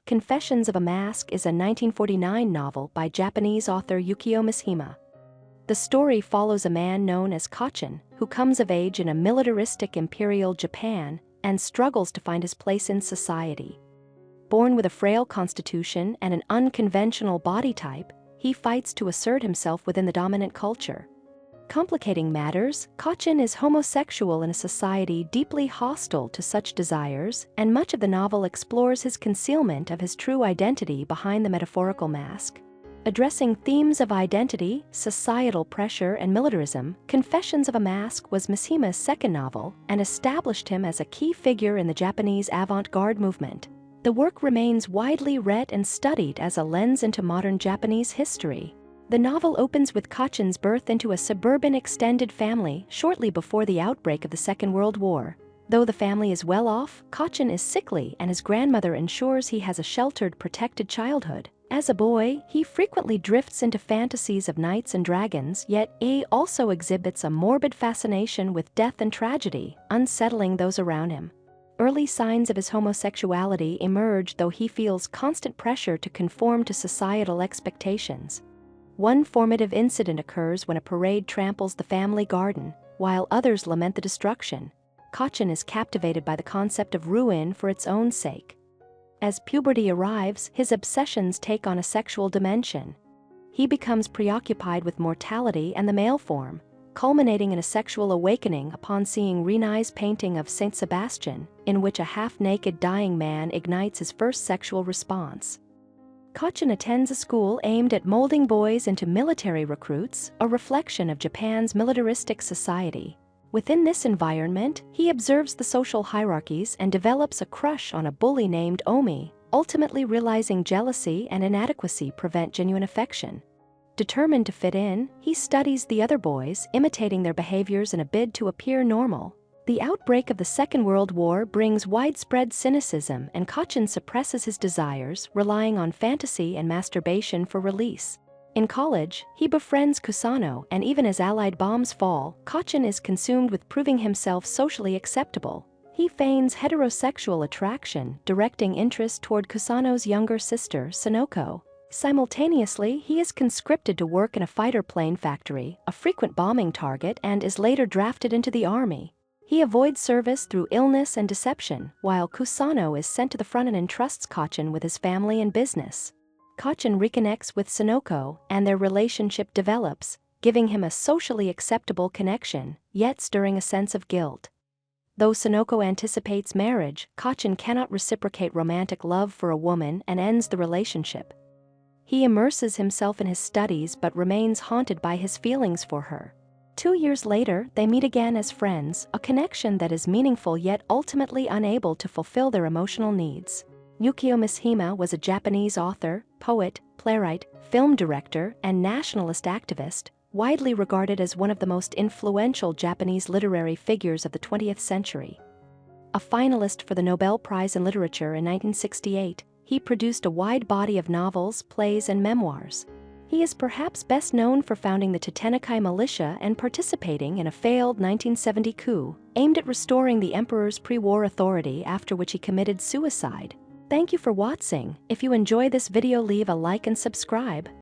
Confessions of a Mask is a 1949 novel by Japanese author Yukio Mishima. The story follows a man known as Kochan, who comes of age in a militaristic imperial Japan and struggles to find his place in society. Born with a frail constitution and an unconventional body type, he fights to assert himself within the dominant culture. Complicating matters, Kochan is homosexual in a society deeply hostile to such desires, and much of the novel explores his concealment of his true identity behind the metaphorical mask. Addressing themes of identity, societal pressure, and militarism, Confessions of a Mask was Mishima's second novel and established him as a key figure in the Japanese avant-garde movement. The work remains widely read and studied as a lens into modern Japanese history. The novel opens with Kochan's birth into a suburban extended family shortly before the outbreak of the Second World War. Though the family is well off, Kochan is sickly and his grandmother ensures he has a sheltered, protected childhood. As a boy, he frequently drifts into fantasies of knights and dragons, yet he also exhibits a morbid fascination with death and tragedy, unsettling those around him. Early signs of his homosexuality emerge, though he feels constant pressure to conform to societal expectations. One formative incident occurs when a parade tramples the family garden, while others lament the destruction. Kochan is captivated by the concept of ruin for its own sake. As puberty arrives, his obsessions take on a sexual dimension. He becomes preoccupied with mortality and the male form, culminating in a sexual awakening upon seeing Rinai's painting of Saint Sebastian, in which a half-naked dying man ignites his first sexual response. Kochan attends a school aimed at molding boys into military recruits, a reflection of Japan's militaristic society. Within this environment, he observes the social hierarchies and develops a crush on a bully named Omi, ultimately realizing jealousy and inadequacy prevent genuine affection. Determined to fit in, he studies the other boys, imitating their behaviors in a bid to appear normal. The outbreak of the Second World War brings widespread cynicism, and Kochan suppresses his desires, relying on fantasy and masturbation for release. In college, he befriends Kusano, and even as Allied bombs fall, Kochan is consumed with proving himself socially acceptable. He feigns heterosexual attraction, directing interest toward Kusano's younger sister, Sonoko. Simultaneously, he is conscripted to work in a fighter plane factory, a frequent bombing target, and is later drafted into the army. He avoids service through illness and deception, while Kusano is sent to the front and entrusts Kochan with his family and business. Kochan reconnects with Sonoko, and their relationship develops, giving him a socially acceptable connection, yet stirring a sense of guilt. Though Sonoko anticipates marriage, Kochan cannot reciprocate romantic love for a woman and ends the relationship. He immerses himself in his studies but remains haunted by his feelings for her. 2 years later, they meet again as friends, a connection that is meaningful yet ultimately unable to fulfill their emotional needs. Yukio Mishima was a Japanese author, poet, playwright, film director, and nationalist activist, widely regarded as one of the most influential Japanese literary figures of the 20th century. A finalist for the Nobel Prize in Literature in 1968, he produced a wide body of novels, plays, and memoirs. He is perhaps best known for founding the Tetenakai militia and participating in a failed 1970 coup, aimed at restoring the emperor's pre-war authority, after which he committed suicide. Thank you for watching. If you enjoy this video, leave a like and subscribe.